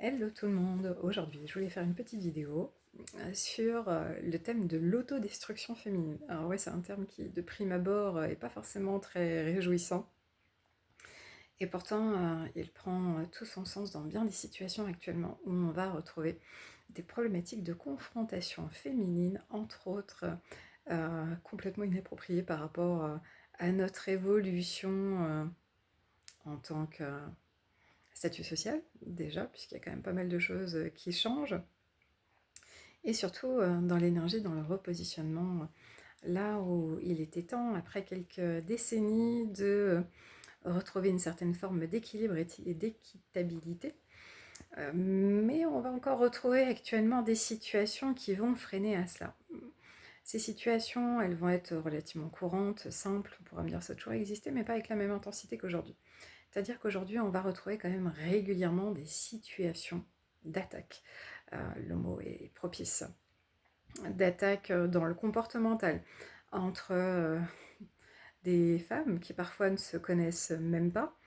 Hello tout le monde, aujourd'hui je voulais faire une petite vidéo sur le thème de l'autodestruction féminine. Alors ouais, c'est un terme qui de prime abord est pas forcément très réjouissant et pourtant il prend tout son sens dans bien des situations actuellement où on va retrouver des problématiques de confrontation féminine, entre autres complètement inappropriées par rapport à notre évolution en tant que statut social déjà, puisqu'il y a quand même pas mal de choses qui changent. Et surtout dans l'énergie, dans le repositionnement, là où il était temps, après quelques décennies, de retrouver une certaine forme d'équilibre et d'équitabilité. Mais on va encore retrouver actuellement des situations qui vont freiner à cela. Ces situations, elles vont être relativement courantes, simples, on pourra me dire ça a toujours existé, mais pas avec la même intensité qu'aujourd'hui. C'est-à-dire qu'aujourd'hui, on va retrouver quand même régulièrement des situations d'attaque. Le mot est propice d'attaque dans le comportemental entre des femmes qui parfois ne se connaissent même pas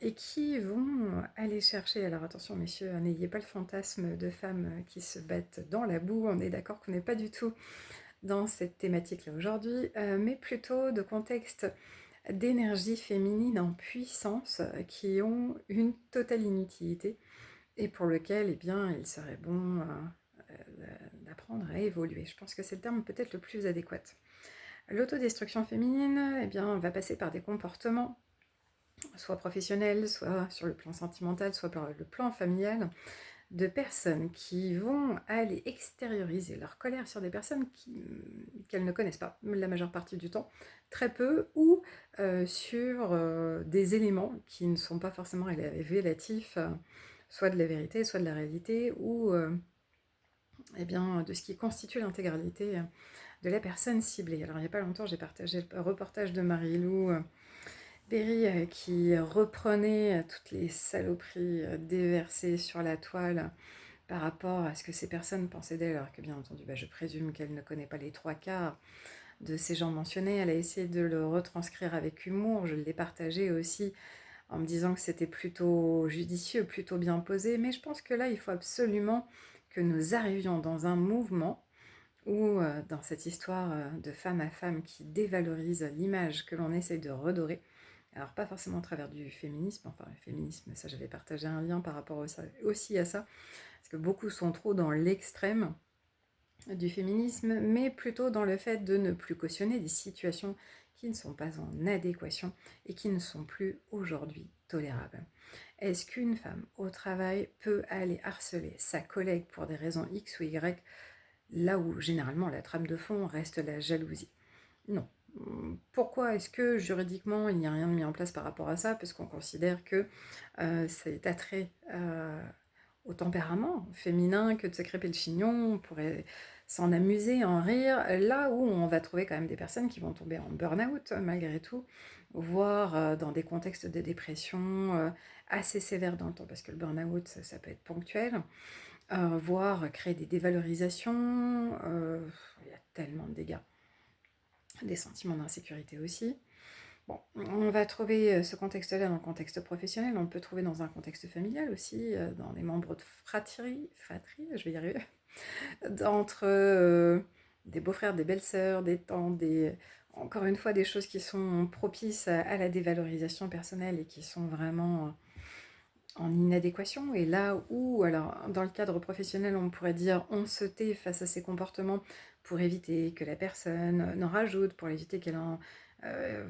et qui vont aller chercher, alors attention messieurs, n'ayez pas le fantasme de femmes qui se battent dans la boue, on est d'accord qu'on n'est pas du tout dans cette thématique-là aujourd'hui, mais plutôt de contexte d'énergie féminine en puissance qui ont une totale inutilité et pour lequel eh bien, il serait bon d'apprendre à évoluer. Je pense que c'est le terme peut-être le plus adéquat. L'autodestruction féminine eh bien, va passer par des comportements, soit professionnels, soit sur le plan sentimental, soit par le plan familial, de personnes qui vont aller extérioriser leur colère sur des personnes qu'elles ne connaissent pas, la majeure partie du temps, très peu, ou sur des éléments qui ne sont pas forcément relatifs, soit de la vérité, soit de la réalité, ou eh bien, de ce qui constitue l'intégralité de la personne ciblée. Alors il n'y a pas longtemps, j'ai partagé le reportage de Marie-Lou Berry qui reprenait toutes les saloperies déversées sur la toile par rapport à ce que ces personnes pensaient d'elle, alors que bien entendu, je présume qu'elle ne connaît pas les trois quarts de ces gens mentionnés. Elle a essayé de le retranscrire avec humour, je l'ai partagé aussi en me disant que c'était plutôt judicieux, plutôt bien posé, mais je pense que là, il faut absolument que nous arrivions dans un mouvement où, dans cette histoire de femme à femme qui dévalorise l'image que l'on essaye de redorer, alors pas forcément au travers du féminisme, enfin le féminisme, ça j'avais partagé un lien par rapport aussi à ça, parce que beaucoup sont trop dans l'extrême du féminisme, mais plutôt dans le fait de ne plus cautionner des situations qui ne sont pas en adéquation et qui ne sont plus aujourd'hui tolérables. Est-ce qu'une femme au travail peut aller harceler sa collègue pour des raisons X ou Y, là où généralement la trame de fond reste la jalousie? Non. Pourquoi est-ce que juridiquement il n'y a rien de mis en place par rapport à ça? Parce qu'on considère que c'est attrait au tempérament féminin que de se crêper le chignon, on pourrait s'en amuser, en rire, là où on va trouver quand même des personnes qui vont tomber en burn-out malgré tout, voire dans des contextes de dépression assez sévères dans le temps, parce que le burn-out ça peut être ponctuel, voire créer des dévalorisations, il y a tellement de dégâts, des sentiments d'insécurité aussi. Bon, on va trouver ce contexte-là dans le contexte professionnel, on le peut trouver dans un contexte familial aussi, dans les membres de fratrie, je vais y arriver, entre des beaux-frères, des belles-sœurs, des tantes, encore une fois des choses qui sont propices à la dévalorisation personnelle et qui sont vraiment en inadéquation. Et là où, alors dans le cadre professionnel, on pourrait dire on se tait face à ces comportements pour éviter que la personne n'en rajoute, pour éviter qu'elle en... euh,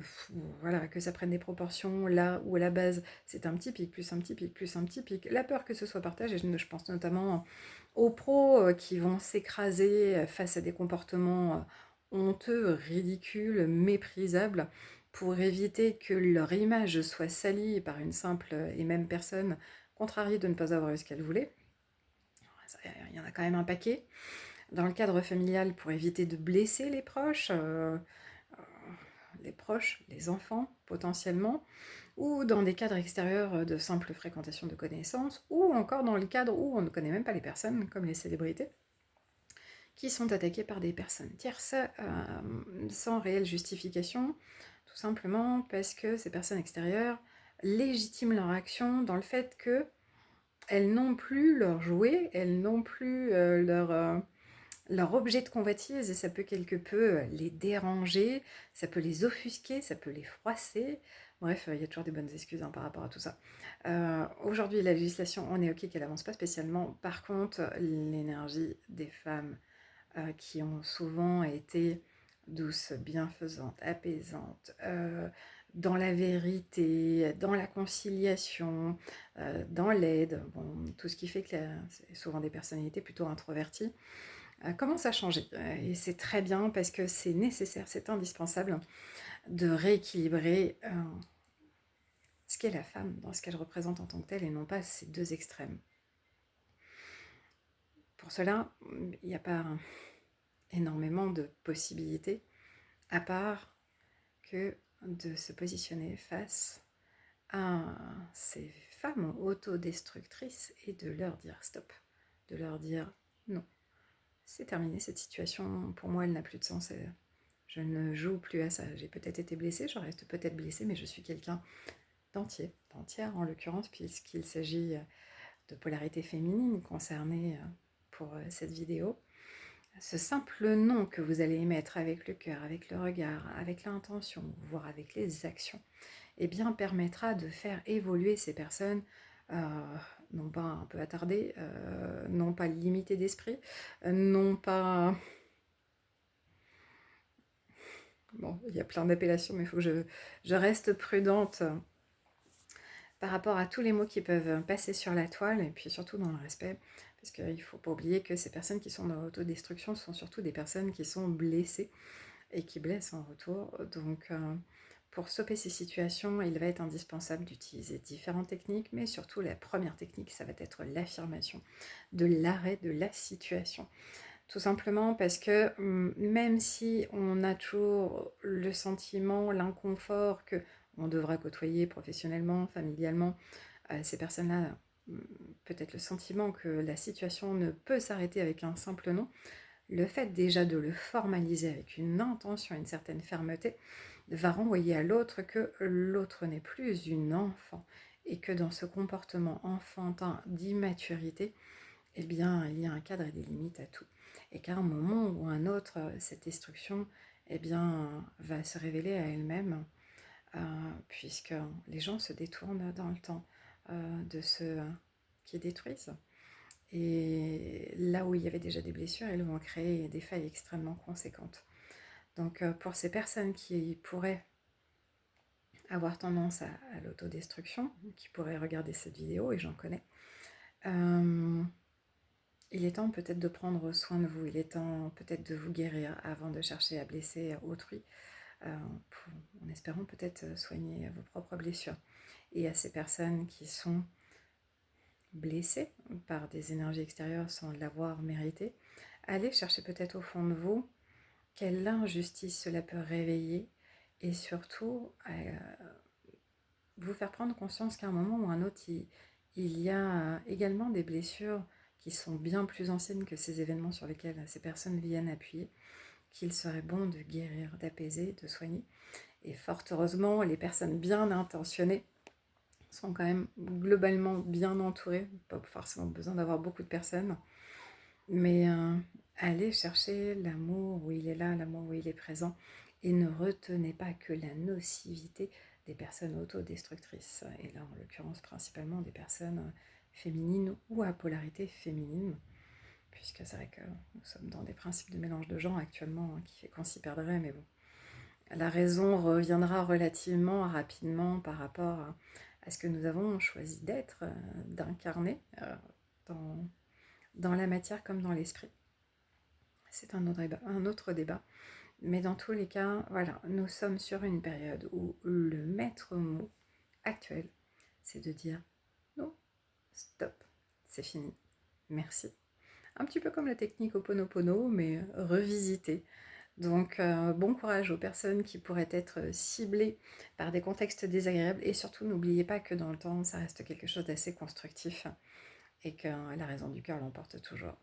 voilà, que ça prenne des proportions là où à la base c'est un petit pic, plus un petit pic, plus un petit pic. La peur que ce soit partagé, je pense notamment aux pros qui vont s'écraser face à des comportements honteux, ridicules, méprisables, pour éviter que leur image soit salie par une simple et même personne, contrariée de ne pas avoir eu ce qu'elle voulait. Il y en a quand même un paquet. Dans le cadre familial, pour éviter de blesser les proches, les enfants potentiellement, ou dans des cadres extérieurs de simple fréquentation de connaissances, ou encore dans le cadre où on ne connaît même pas les personnes, comme les célébrités, qui sont attaquées par des personnes tierces sans réelle justification, tout simplement parce que ces personnes extérieures légitiment leur action dans le fait que elles n'ont plus leur jouet, elles n'ont plus leur objet de convoitise et ça peut quelque peu les déranger, ça peut les offusquer, ça peut les froisser. Bref, il y a toujours des bonnes excuses par rapport à tout ça. Aujourd'hui, la législation, on est ok qu'elle avance pas spécialement. Par contre, l'énergie des femmes qui ont souvent été douces, bienfaisantes, apaisantes, dans la vérité, dans la conciliation, dans l'aide, bon, tout ce qui fait que c'est souvent des personnalités plutôt introverties, commence à changer. Et c'est très bien parce que c'est nécessaire, c'est indispensable de rééquilibrer ce qu'est la femme dans ce qu'elle représente en tant que telle et non pas ces deux extrêmes. Pour cela, il n'y a pas énormément de possibilités à part que de se positionner face à ces femmes autodestructrices et de leur dire stop, de leur dire non, c'est terminé cette situation, pour moi elle n'a plus de sens, je ne joue plus à ça, j'ai peut-être été blessée, je reste peut-être blessée, mais je suis quelqu'un d'entier, d'entière en l'occurrence, puisqu'il s'agit de polarité féminine concernée pour cette vidéo. Ce simple nom que vous allez émettre avec le cœur, avec le regard, avec l'intention, voire avec les actions, eh bien, permettra de faire évoluer ces personnes, non pas un peu attardées, non pas limitées d'esprit, non pas... Bon, il y a plein d'appellations, mais il faut que je reste prudente par rapport à tous les mots qui peuvent passer sur la toile, et puis surtout dans le respect, parce qu'il ne faut pas oublier que ces personnes qui sont dans l'autodestruction sont surtout des personnes qui sont blessées, et qui blessent en retour. Donc, pour stopper ces situations, il va être indispensable d'utiliser différentes techniques, mais surtout la première technique, ça va être l'affirmation de l'arrêt de la situation. Tout simplement parce que même si on a toujours le sentiment, l'inconfort que on devra côtoyer professionnellement, familialement, ces personnes-là, peut-être le sentiment que la situation ne peut s'arrêter avec un simple non, le fait déjà de le formaliser avec une intention, une certaine fermeté, va renvoyer à l'autre que l'autre n'est plus une enfant et que dans ce comportement enfantin d'immaturité, eh bien, il y a un cadre et des limites à tout. Et qu'à un moment ou un autre, cette destruction eh bien, va se révéler à elle-même, puisque les gens se détournent dans le temps de ceux qui détruisent. Et là où il y avait déjà des blessures, elles vont créer des failles extrêmement conséquentes. Donc pour ces personnes qui pourraient avoir tendance à l'autodestruction, qui pourraient regarder cette vidéo, et j'en connais, il est temps peut-être de prendre soin de vous, il est temps peut-être de vous guérir avant de chercher à blesser autrui, en espérant peut-être soigner vos propres blessures. Et à ces personnes qui sont blessées par des énergies extérieures sans l'avoir mérité, allez chercher peut-être au fond de vous quelle injustice cela peut réveiller et surtout vous faire prendre conscience qu'à un moment ou un autre, il y a également des blessures qui sont bien plus anciennes que ces événements sur lesquels ces personnes viennent appuyer, qu'il serait bon de guérir, d'apaiser, de soigner. Et fort heureusement, les personnes bien intentionnées sont quand même globalement bien entourées, pas forcément besoin d'avoir beaucoup de personnes, mais allez chercher l'amour où il est là, l'amour où il est présent, et ne retenez pas que la nocivité des personnes autodestructrices, et là en l'occurrence principalement des personnes féminines ou à polarité féminine, puisque c'est vrai que nous sommes dans des principes de mélange de genres actuellement qui fait qu'on s'y perdrait, mais bon. La raison reviendra relativement rapidement par rapport à ce que nous avons choisi d'être, d'incarner dans la matière comme dans l'esprit. C'est un autre débat. Mais dans tous les cas, voilà, nous sommes sur une période où le maître mot actuel, c'est de dire non, stop, c'est fini, merci. Un petit peu comme la technique Ho'oponopono, mais revisitée. Donc, bon courage aux personnes qui pourraient être ciblées par des contextes désagréables. Et surtout, n'oubliez pas que dans le temps, ça reste quelque chose d'assez constructif et que la raison du cœur l'emporte toujours.